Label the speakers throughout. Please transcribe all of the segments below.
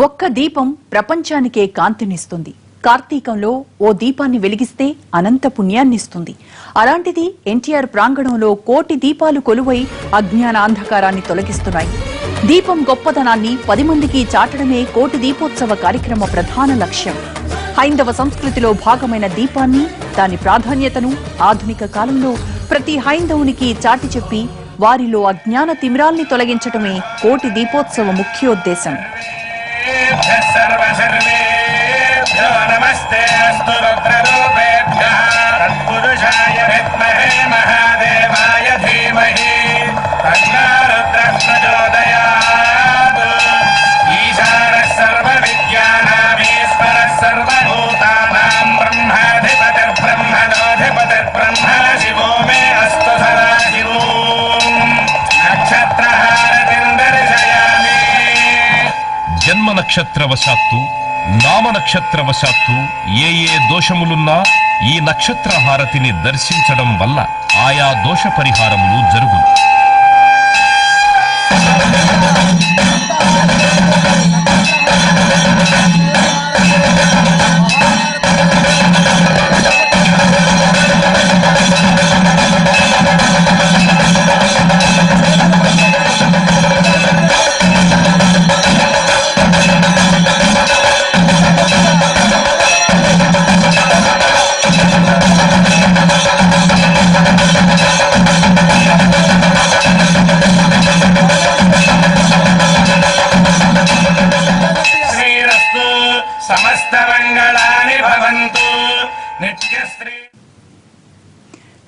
Speaker 1: ఒక్క దీపం ప్రపంచానికే కాంతినిస్తుంది. కార్తీకంలో ఓ దీపాన్ని వెలిగిస్తే అనంత పుణ్యాన్నిస్తుంది. అలాంటిది ఎన్టీఆర్ ప్రాంగణంలో కోటి దీపాలు కొలువై అజ్ఞాన అంధకారాన్ని తొలగిస్తున్నాయి. దీపం గొప్పదనాన్ని 10 మందికి చాటడమే కోటి దీపోత్సవ కార్యక్రమ ప్రధాన లక్ష్యం. హైందవ సంస్కృతిలో భాగమైన దీపాన్ని, దాని ప్రాధాన్యతను ఆధునిక కాలంలో ప్రతి హైందవునికి చాటి చెప్పి వారిలో అజ్ఞాన తిమిరాల్ని తొలగించటమే కోటి దీపోత్సవ ముఖ్యోద్దేశం.
Speaker 2: नमस्ते अस्तु रुद्ररूपेभ्यः तत्पुरुषाय विद्महे महादेवाय धीमहि तन्नो रुद्रः प्रचोदयात् ईशानः सर्वविद्यानामीश्वरः सर्वभूतानां ब्रह्माधिपतिर्ब्रह्मणोऽधिपतिर्ब्रह्म शिवो मे अस्तु सदा शिवो नक्षत्रहारतिं दर्शयामि
Speaker 3: जन्म नक्षत्रवशात्तु నామ నక్షత్రవశాత్తు ఏ దోషములున్నా ఈ నక్షత్ర హారతిని దర్శించడం వల్ల ఆయా దోష పరిహారములు జరుగును.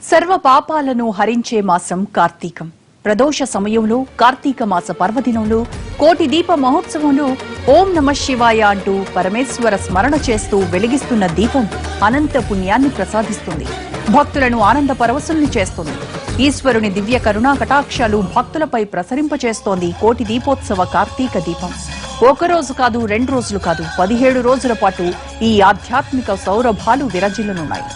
Speaker 1: సర్వ పాపాలను హరించే మాసం కార్తీకం. ప్రదోష సమయంలో కార్తీక మాస పర్వదినంలో కోటి దీప మహోత్సవంలో ఓం నమ శివాయ అంటూ పరమేశ్వర స్మరణ చేస్తూ వెలిగిస్తున్న దీపం అనంత పుణ్యాన్ని ప్రసాదిస్తుంది. భక్తులను ఆనంద పరవశుల్ని చేస్తుంది. ఈశ్వరుని దివ్య కరుణా కటాక్షాలు భక్తులపై ప్రసరింపచేస్తోంది కోటి దీపోత్సవ కార్తీక దీపం. ఒకరోజు కాదు, 2 రోజులు కాదు, 17 రోజుల పాటు ఈ ఆధ్యాత్మిక సౌరభాలు విరజిల్లునున్నాయి.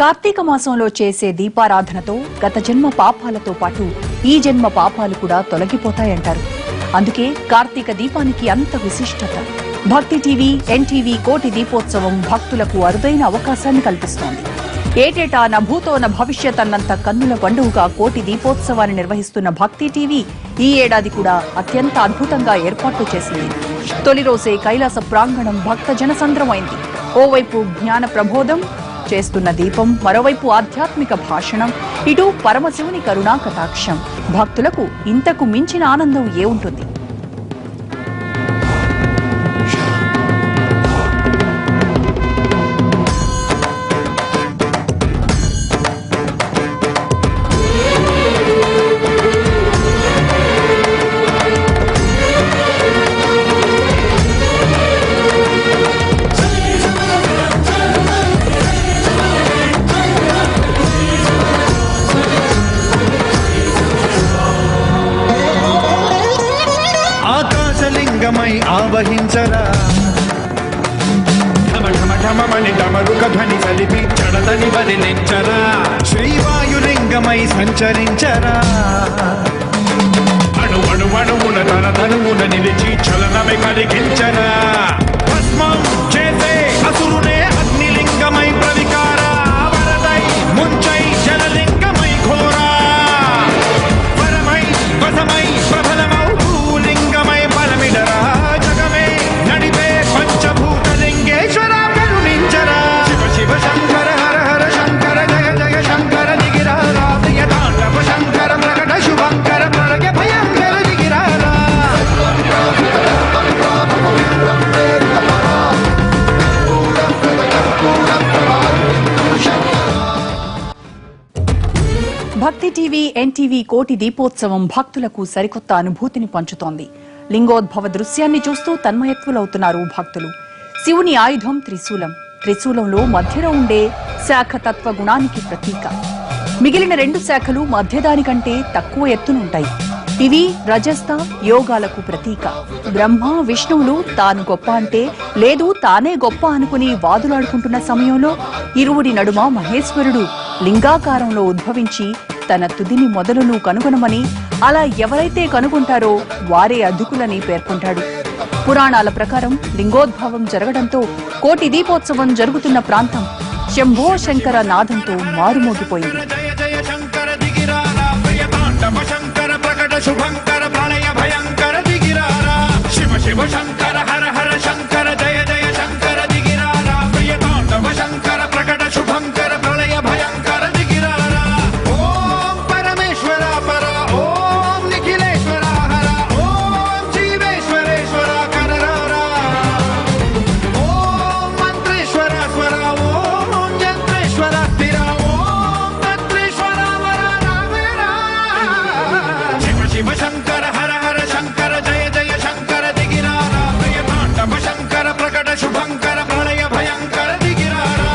Speaker 1: కార్తీక మాసంలో చేసే దీపారాధనతో గత జన్మ పాపాలతో పాటు ఈ జన్మ పాపాలు కూడా తొలగిపోతాయంటారు. అందుకే కార్తీక దీపానికి అంత విశిష్టత. భక్తి టీవీ, ఎన్టీవీ కోటి దీపోత్సవం భక్తులకు అరుదైన అవకాశాన్ని కల్పిస్తోంది. ఏటేటా నభూతో న భవిష్యత్ అన్నంత కన్నుల పండుగగా కోటి దీపోత్సవాన్ని నిర్వహిస్తున్న భక్తి టీవీ ఈ ఏడాది కూడా అత్యంత అద్భుతంగా ఏర్పాట్లు చేసింది. తొలి రోజే కైలాస ప్రాంగణం భక్త జనసంద్రమైంది. ఓవైపు జ్ఞాన ప్రబోధం చేస్తున్న దీపం, మరోవైపు ఆధ్యాత్మిక భాషణం, ఇటు పరమశివుని కరుణా కటాక్షం. భక్తులకు ఇంతకు మించిన ఆనందం ఏ ఉంటుంది?
Speaker 4: జ్యోతిర్లింగమై ఆవహించరా ఢమఢమఢమని డమరుక ధ్వని సలిపి చడదని బదిలించరా శ్రీవాయులింగమై సంచరించరా అణువున తన తనువున నిలిచి చలనమే కలిగించరా భస్మం చేసే అసురునే అగ్నిలింగమై ప్రవికారా వరదై ముంచై జలలింగమై ఘోరా వరమై వసమై ప్రబలమౌ భూలింగమై బలమిడరా జగమే నడిపే పంచభూతలింగేశ్వర కరుణించరా శివ శివ శంకర హర హర శంకర జయ జయ శంకర దిగిరారా ప్రియ తాండవ శంకర ప్రకట శుభంకర ప్రళయ భయంకర దిగిరారా
Speaker 1: భక్తి టీవీ ఎన్టీవీ కోటి దీపోత్సవం భక్తులకు సరికొత్త అనుభూతిని పంచుతోంది. లింగోద్భవ దృశ్యాన్ని చూస్తూ తన్మయత్వులవుతున్నారు భక్తులు. శివుని ఆయుధం త్రిశూలం. త్రిశూలంలో మధ్యలో ఉండే శాఖ తత్వ గుణానికి ప్రతీక. మిగిలిన 2 శాఖలు మధ్యదానికంటే తక్కువ ఎత్తునుంటాయి. ఇవి రజస్థ యోగాలకు ప్రతీక. బ్రహ్మ విష్ణువులు తాను గొప్ప అంటే లేదు తానే గొప్ప అనుకుని వాదులాడుకుంటున్న సమయంలో ఇరువురి నడుమ మహేశ్వరుడు లింగాకారంలో ఉద్భవించి తన తుదిని మొదలును కనుగొనమని, అలా ఎవరైతే కనుగొంటారో వారే అధికులని పేర్కొంటాడు. పురాణాల ప్రకారం లింగోద్భవం జరగడంతో కోటి దీపోత్సవం జరుగుతున్న ప్రాంతం శంభో శంకర నాదంతో మారుమోగిపోయింది.
Speaker 4: శంకర ప్రకట శుభంకర ప్రళయ భయంకర దిగిరారా శివ శివ శంకర హర హర శంకర జయ జయ శంకర దిగిరారా ప్రియ తాండవ శంకర ప్రకట శుభంకర ప్రళయ భయంకర దిగిరారా ఓం పరమేశ్వర పర ఓం నిఖిలేశ్వర హర ఓం జీవేశ్వరేశ్వర కరరారా ఓం మంత్రేశ్వర స్వర ఓం యంత్రేశ్వర స్థిర ఓం తంత్రేశ్వర వర రామేరా శివ శంకర హర హర శంకర జయ జయ శంకర దిగిరారా ప్రియ తాండవ శంకర ప్రకట శుభంకర ప్రళయ భయంకర దిగిరారా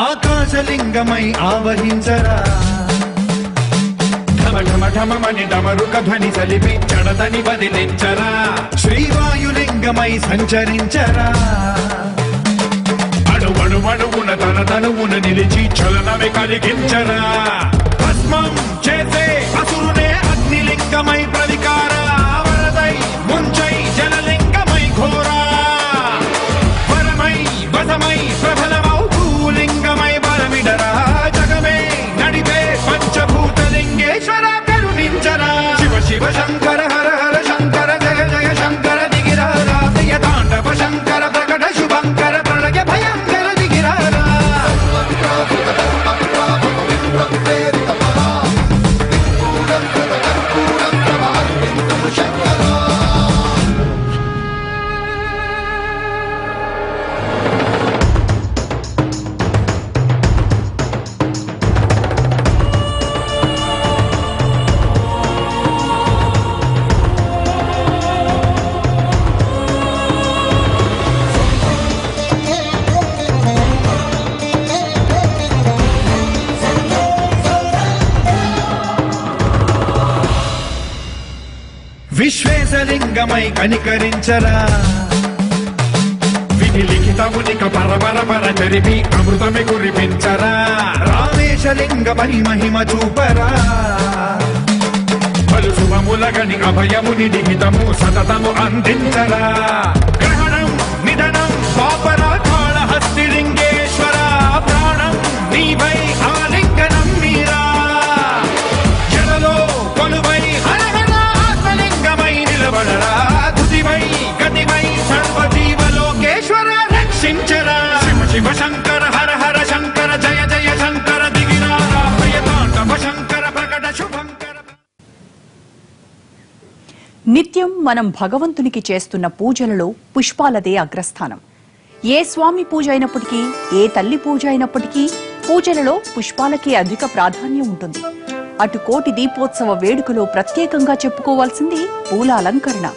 Speaker 4: ఆకాశలింగమై ఆవహించరా ఢమఢమఢమని డమరుక ధ్వని సలిపి చడదని బదిలించరా శ్రీవాయులింగమై సంచరించరా అణువున తన తనువున నిలిచి చలనమే కలిగించరా భస్మం చేసే అసురునే అగ్నిలింగమై ప్రవికారా వరదై ముంచై జలలింగమై ఘోరా వరమై వసమై ప్రబలమౌ భూలింగమై బలమిడరా జగమే నడిపే పంచభూతలింగేశ్వర కరుణించరా శివ శివ శంకర హర హర శంకర జయ జయ శంకర దిగిరారా ప్రియ తాండవ శంకర ప్రకట శుభంకర ప్రళయ భయంకర దిగిరారా విశ్వేశలింగమై కనికరించరా విధి లిఖితమునిక పరపర జరిపి అమృతమి కురిపించరా రామేశలింగమై మహిమ చూపరా పలు శుభములగని అభయముని లిఖితము సతతము అందించరా గ్రహణం నిధనం పాపరా కాళహస్తి లింగేశ్వర ప్రాణం నీవై ఆలింగనం మీరా
Speaker 1: నిత్యం మనం భగవంతునికి చేస్తున్న పూజలలో పుష్పాలదే అగ్రస్థానం. ఏ స్వామి పూజ అయినప్పటికీ, ఏ తల్లి పూజ అయినప్పటికీ పూజలలో పుష్పాలకే అధిక ప్రాధాన్యం ఉంటుంది. అటు కోటి దీపోత్సవ వేడుకలో ప్రత్యేకంగా చెప్పుకోవాల్సింది పూల అలంకరణ.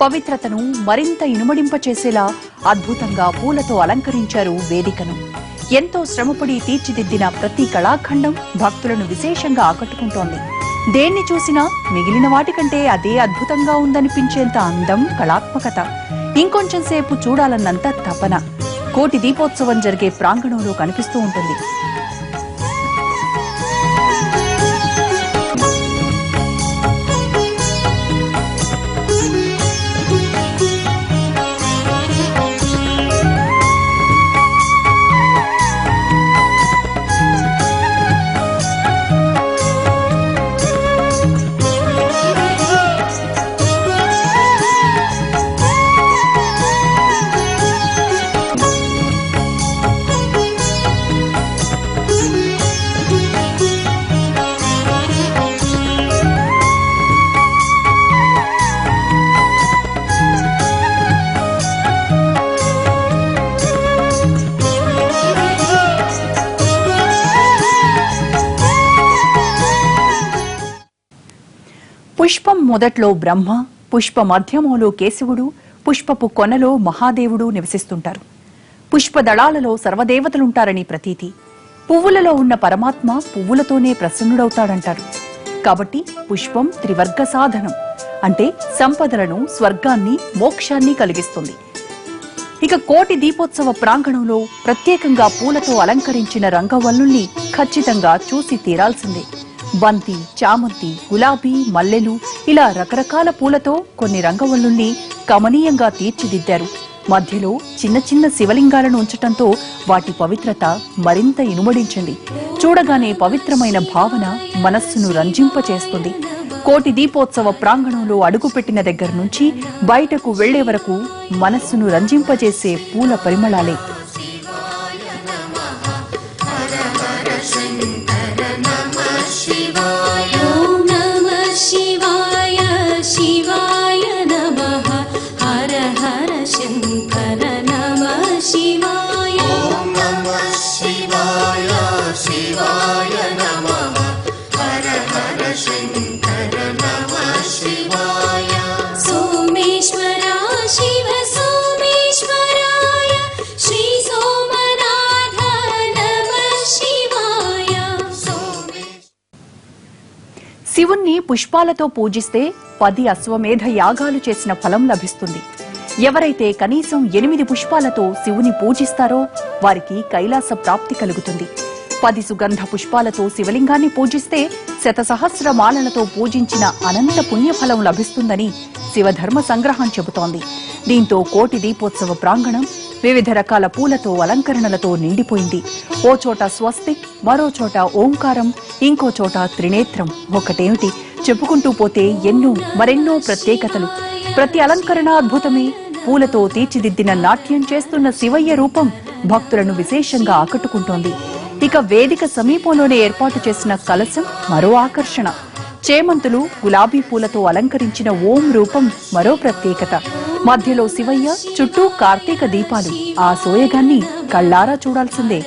Speaker 1: పవిత్రతను మరింత ఇనుమడింపచేసేలా అద్భుతంగా పూలతో అలంకరించారు వేదికను. ఎంతో శ్రమపడి తీర్చిదిద్దిన ప్రతి కళాఖండం భక్తులను విశేషంగా ఆకట్టుకుంటోంది. దేన్ని చూసినా మిగిలిన వాటికంటే అదే అద్భుతంగా ఉందనిపించేంత అందం, కళాత్మకత, ఇంకొంచెం సేపు చూడాలన్నంత తపన కోటి దీపోత్సవం జరిగే ప్రాంగణంలో కనిపిస్తూ ఉంటుంది. పుష్పం మొదట్లో బ్రహ్మ, పుష్ప మధ్యమంలో కేశవుడు, పుష్పపు కొనలో మహాదేవుడు నివసిస్తుంటారు. పుష్పదళాలలో సర్వదేవతలుంటారని ప్రతీతి. పువ్వులలో ఉన్న పరమాత్మ పువ్వులతోనే ప్రసన్నుడవుతాడంటారు. కాబట్టి పుష్పం త్రివర్గ సాధనం, అంటే సంపదలను, స్వర్గాన్ని, మోక్షాన్ని కలిగిస్తుంది. ఇక కోటి దీపోత్సవ ప్రాంగణంలో ప్రత్యేకంగా పూలతో అలంకరించిన రంగవల్లుల్ని ఖచ్చితంగా చూసి తీరాల్సిందే. బంతి, చామంతి, గులాబీ, మల్లెలు ఇలా రకరకాల పూలతో కొన్ని రంగవల్లుల్ని కమనీయంగా తీర్చిదిద్దారు. మధ్యలో చిన్న చిన్న శివలింగాలను ఉంచటంతో వాటి పవిత్రత మరింత ఇనుమడించింది. చూడగానే పవిత్రమైన భావన మనస్సును రంజింపచేస్తుంది. కోటి దీపోత్సవ ప్రాంగణంలో అడుగుపెట్టిన దగ్గర నుంచి బయటకు వెళ్లే వరకు మనస్సును రంజింపజేసే పూల పరిమళాలే. శివుణ్ణి పుష్పాలతో పూజిస్తే 10 అశ్వమేధ యాగాలు చేసిన ఫలం లభిస్తుంది. ఎవరైతే కనీసం 8 పుష్పాలతో శివుని పూజిస్తారో వారికి కైలాస ప్రాప్తి కలుగుతుంది. 10 సుగంధ పుష్పాలతో శివలింగాన్ని పూజిస్తే శతసహస్ర మాలలతో పూజించిన అనంత పుణ్యఫలం లభిస్తుందని శివధర్మ సంగ్రహం చెబుతోంది. దీంతో కోటి దీపోత్సవ ప్రాంగణం వివిధ రకాల పూలతో అలంకరణలతో నిండిపోయింది. ఓ చోట స్వస్తిక్, మరో చోట ఓంకారం, ఇంకో చోట త్రినేత్రం. ఒకటేమిటి, చెప్పుకుంటూ పోతే మరెన్నో ప్రత్యేకతలు. ప్రతి అలంకరణ అద్భుతమే. పూలతో తీర్చిదిద్దిన నాట్యం చేస్తున్న శివయ్య రూపం భక్తులను విశేషంగా ఆకట్టుకుంటోంది. ఇక వేదిక సమీపంలోనే ఏర్పాటు చేసిన కలశం మరో ఆకర్షణ. చేమంతులు, గులాబీ పూలతో అలంకరించిన ఓం రూపం మరో ప్రత్యేకత. మధ్యలో శివయ్య, చుట్టూ కార్తీక దీపాలు. ఆ సోయగాన్ని కళ్ళారా చూడాల్సిందే.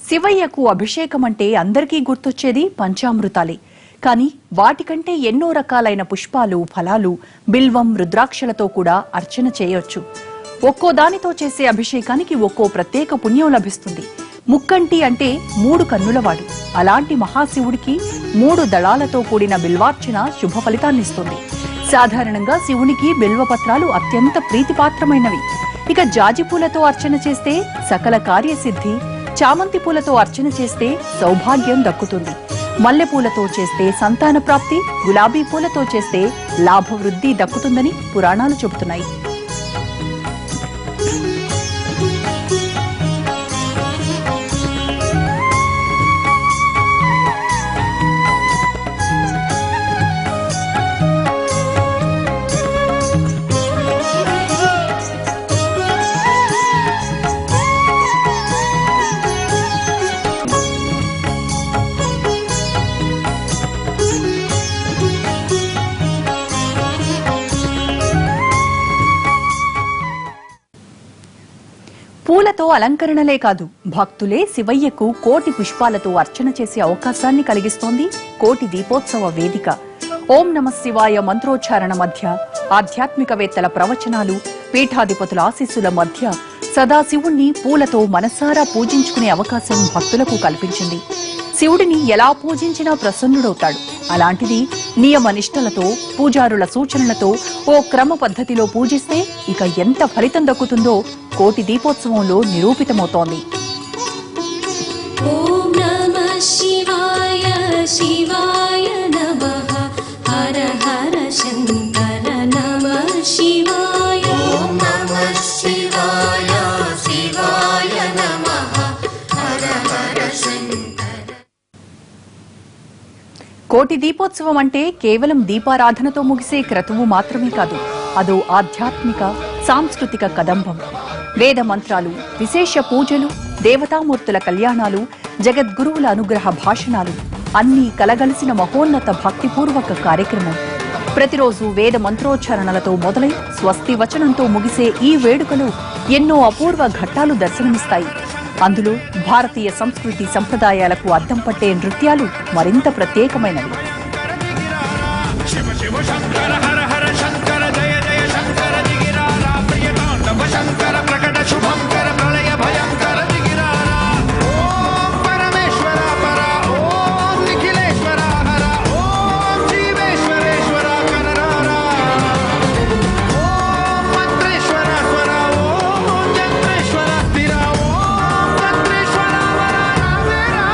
Speaker 1: శివయ్యకు అభిషేకం అంటే అందరికీ గుర్తొచ్చేది పంచామృతాలే. కానీ వాటికంటే ఎన్నో రకాలైన పుష్పాలు, ఫలాలు, బిల్వం, రుద్రాక్షలతో కూడా అర్చన చేయొచ్చు. ఒక్కో దానితో చేసే అభిషేకానికి ఒక్కో ప్రత్యేక పుణ్యం లభిస్తుంది. ముక్కంటి అంటే 3 కన్నులవాడు. అలాంటి మహాశివుడికి 3 దళాలతో కూడిన బిల్వార్చన శుభ ఫలితాన్నిస్తుంది. సాధారణంగా శివునికి బిల్వపత్రాలు అత్యంత ప్రీతిపాత్రమైనవి. ఇక జాజి పూలతో అర్చన చేస్తే సకల కార్యసిద్ధి, చామంతి పూలతో అర్చన చేస్తే సౌభాగ్యం దక్కుతుంది. మల్లెపూలతో చేస్తే సంతాన ప్రాప్తి, గులాబీ పూలతో చేస్తే లాభవృద్ధి దక్కుతుందని పురాణాలు చెబుతున్నాయి. పూలతో అలంకరణలే కాదు, భక్తులే శివయ్యకు కోటి పుష్పాలతో అర్చన చేసే అవకాశాన్ని కలిగిస్తోంది కోటి దీపోత్సవ వేదిక. ఓం నమ శివాయ మంత్రోచ్చారణ మధ్య, ఆధ్యాత్మికవేత్తల ప్రవచనాలు, పీఠాధిపతుల ఆశీస్సుల మధ్య సదాశివుణ్ణి పూలతో మనసారా పూజించుకునే అవకాశం భక్తులకు కల్పించింది. శివుడిని ఎలా పూజించినా ప్రసన్నుడవుతాడు. అలాంటిది నియమ నిష్టలతో, పూజారుల సూచనలతో ఓ క్రమ పద్ధతిలో పూజిస్తే ఇక ఎంత ఫలితం దక్కుతుందో కోటి దీపోత్సవంలో నిరూపితమవుతోంది.
Speaker 5: ఓం నమః శివాయ శివాయ నమః, హర హర శంకర నమః శివాయ. ఓం నమః శివాయ శివాయ నమః, హర హర శంకర.
Speaker 1: కోటి దీపోత్సవం అంటే కేవలం దీపారాధనతో ముగిసే క్రతువు మాత్రమే కాదు, అదో ఆధ్యాత్మిక, సాంస్కృతిక కదంబం. వేద మంత్రాలు, విశేష పూజలు, దేవతామూర్తుల కళ్యాణాలు, జగద్గురువుల అనుగ్రహ భాషణాలు అన్నీ కలగలిసిన మహోన్నత భక్తిపూర్వక కార్యక్రమం. ప్రతిరోజు వేద మంత్రోచ్చారణలతో మొదలై స్వస్తి వచనంతో ముగిసే ఈ వేడుకలు ఎన్నో అపూర్వ ఘట్టాలు దర్శనమిస్తాయి. అందులో భారతీయ సంస్కృతి సంప్రదాయాలకు అద్దం పట్టే నృత్యాలు మరింత ప్రత్యేకమైనవి.
Speaker 4: శివ శివ శంకర హర హర శంకర జయ జయ శంకర దిగిరారా, ప్రియతాండవ శంకర ప్రకట శుభంకర ప్రళయ భయంకర దిగిరారా. ఓం పరమేశ్వర పర, ఓం నిఖిలేశ్వర హర, ఓం జీవేశ్వరేశ్వర కనరారా. ఓం మంత్రేశ్వర స్వర, ఓం జంత్రేశ్వర స్థిర, ఓం తంత్రేశ్వర వర రావేరా.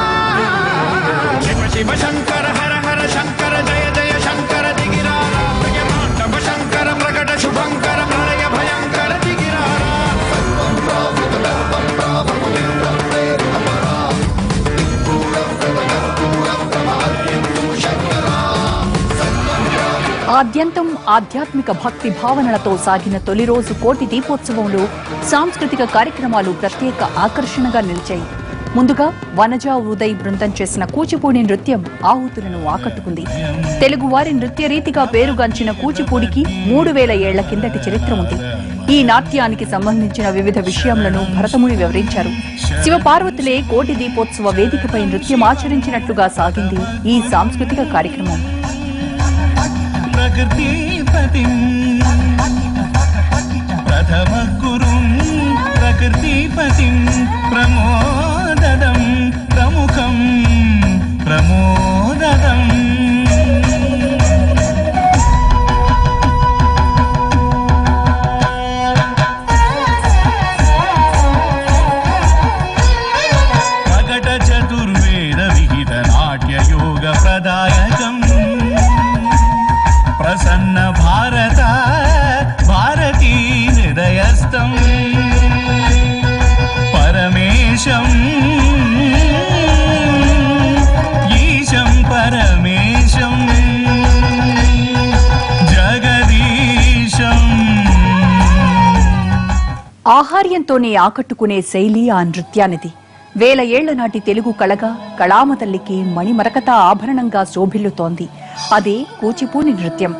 Speaker 4: శివ శివ శంకర హర హర శంకర జయ జయ శంకర దిగిరారా, ప్రియతాండవ శంకర ప్రకట శుభంకర ప్రళయ భయంకర దిగిరారా.
Speaker 1: ఆద్యంతం ఆధ్యాత్మిక భక్తి భావనలతో సాగిన తొలి రోజు కోటి దీపోత్సవంలో సాంస్కృతిక కార్యక్రమాలు ప్రత్యేక ఆకర్షణగా నిలిచాయి. ముందుగా వనజ ఉదయ్ బృందం చేసిన కూచిపూడి నృత్యం ఆహుతులను ఆకట్టుకుంది. తెలుగువారి నృత్య రీతిగా పేరుగాంచిన కూచిపూడికి 3000 ఏళ్ల కిందటి చరిత్ర ఉంది. ఈ నాట్యానికి సంబంధించిన వివిధ విషయములను భరతముని వివరించారు. శివపార్వతులే కోటి దీపోత్సవ వేదికపై నృత్యం ఆచరించినట్లుగా సాగింది ఈ సాంస్కృతిక కార్యక్రమం.
Speaker 6: ప్రకృతిపతిం ప్రథమ గురుం ప్రకృతిపతిం ప్రమోదదం ప్రముఖం ప్రమోదదం. ప్రకట చతుర్వేద విహిత నాట్య యోగ ప్రదాయకం ప్రసన్న భారత భారతీ హృదయస్థం పరమేశం ఈశం పరమేశం జగదీశం.
Speaker 1: ఆహార్యంతోనే ఆకట్టుకునే శైలి ఆ నృత్యానిది. 1000 ఏళ్ల నాటి తెలుగు కళగా కళామ తల్లికి మణిమరకత ఆభరణంగా శోభిల్లుతోంది. అదే కూచిపూడి నృత్యం.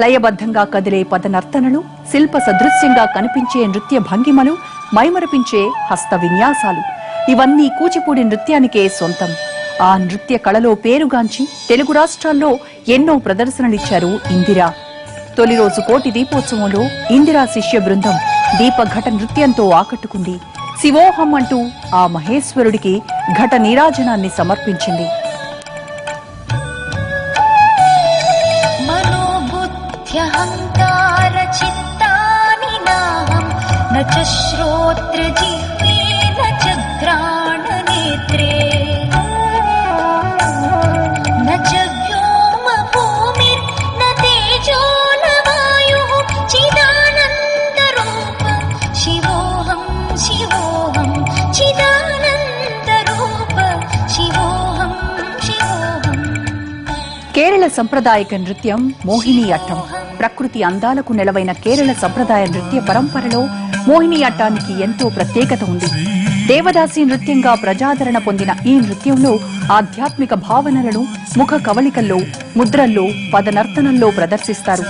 Speaker 1: లయబద్ధంగా కదిలే పదనర్తనలు, శిల్ప సదృశ్యంగా కనిపించే నృత్య భంగిమలు, మైమరపించే హస్త విన్యాసాలు, ఇవన్నీ కూచిపూడి నృత్యానికే సొంతం. ఆ నృత్య కళలో పేరుగాంచి తెలుగు రాష్ట్రాల్లో ఎన్నో ప్రదర్శనలిచ్చారు ఇందిర. తొలి రోజు కోటి దీపోత్సవంలో ఇందిరా శిష్య బృందం దీపఘట నృత్యంతో ఆకట్టుకుంది. శివోహం అంటూ ఆ మహేశ్వరుడికి ఘట నీరాజనాన్ని సమర్పించింది.
Speaker 7: మనోబుద్ధ్యహంకార చిత్తాని నాహం న చ శ్రోత్ర జిహ్వే న చ ఘ్రాణ నేత్రే న చ వ్యోమ భూమిర్ న తేజో న వాయుః చిదానంద రూపం శివోహం శివోహం చిదానంద రూప శివోహం శివోహం.
Speaker 1: కేరళ సంప్రదాయక నృత్యం మోహిని అట్టం. ప్రకృతి అందాలకు నెలవైన కేరళ సంప్రదాయ నృత్య పరంపరలో మోహిని అట్టానికి ఎంతో ప్రత్యేకత ఉంది. దేవదాసి నృత్యంగా ప్రజాదరణ పొందిన ఈ నృత్యంలో ఆధ్యాత్మిక భావనలను ముఖ కవళికల్లో, ముద్రల్లో, పదనర్తనంలో ప్రదర్శిస్తారు.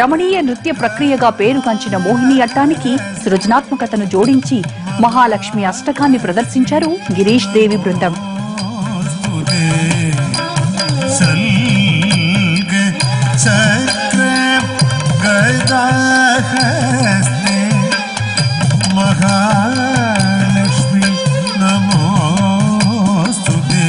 Speaker 1: రమణీయ నృత్య ప్రక్రియగా పేరుగాంచిన మోహిని అట్టానికి సృజనాత్మకతను జోడించి మహాలక్ష్మి అష్టకాన్ని ప్రదర్శించారు గిరీష్ దేవి బృందం.
Speaker 4: మహాలక్ష్మి నమోస్తుతే.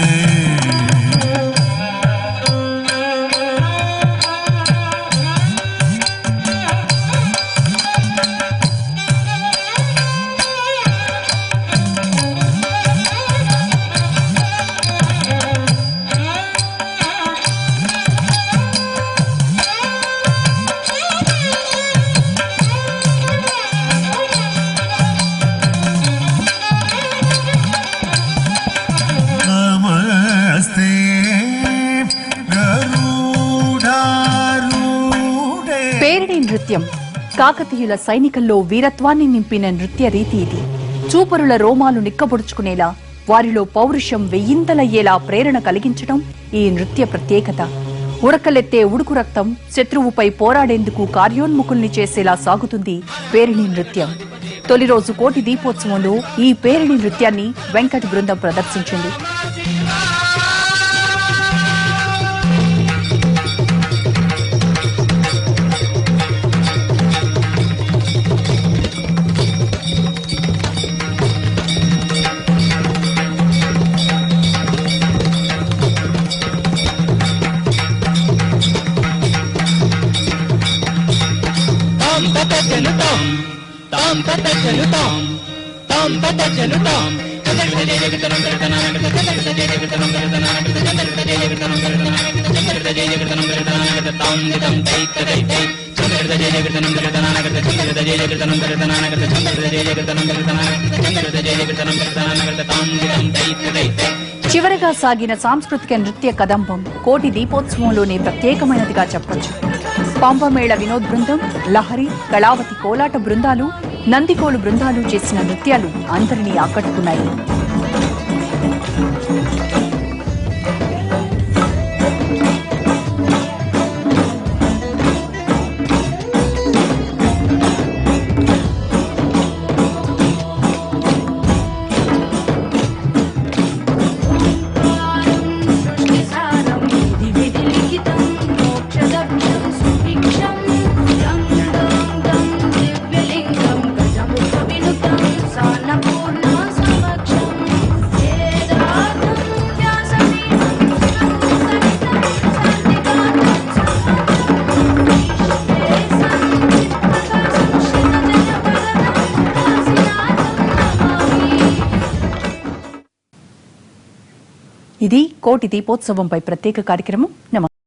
Speaker 1: పేరిణి నృత్యం కాకతీయుల సైనికుల్లో వీరత్వాన్ని నింపిన నృత్య రీతి ఇది. చూపరుల రోమాలు నిక్కబొడుచుకునేలా, వారిలో పౌరుషం వెయ్యింతలయ్యేలా ప్రేరణ కలిగించడం ఈ నృత్య ప్రత్యేకత. ఉరకలెత్తే ఉడుకు రక్తం శత్రువుపై పోరాడేందుకు కార్యోన్ముఖుల్ని చేసేలా సాగుతుంది పేరిణి నృత్యం. తొలి రోజు కోటి దీపోత్సవంలో ఈ పేరిణి నృత్యాన్ని వెంకట్ బృందం ప్రదర్శించింది. చివరగా సాగిన సాంస్కృతిక నృత్య కదంబం కోటి దీపోత్సవంలోనే ప్రత్యేకమైనదిగా చెప్పొచ్చు. పంపమేళ వినోద్ బృందం, లహరి, కళావతి కోలాట బృందాలు, నందికోలు బృందాలు చేసిన నృత్యాలు అందరినీ ఆకట్టుకున్నాయి. ఇది కోటి దీపోత్సవంపై ప్రత్యేక కార్యక్రమం.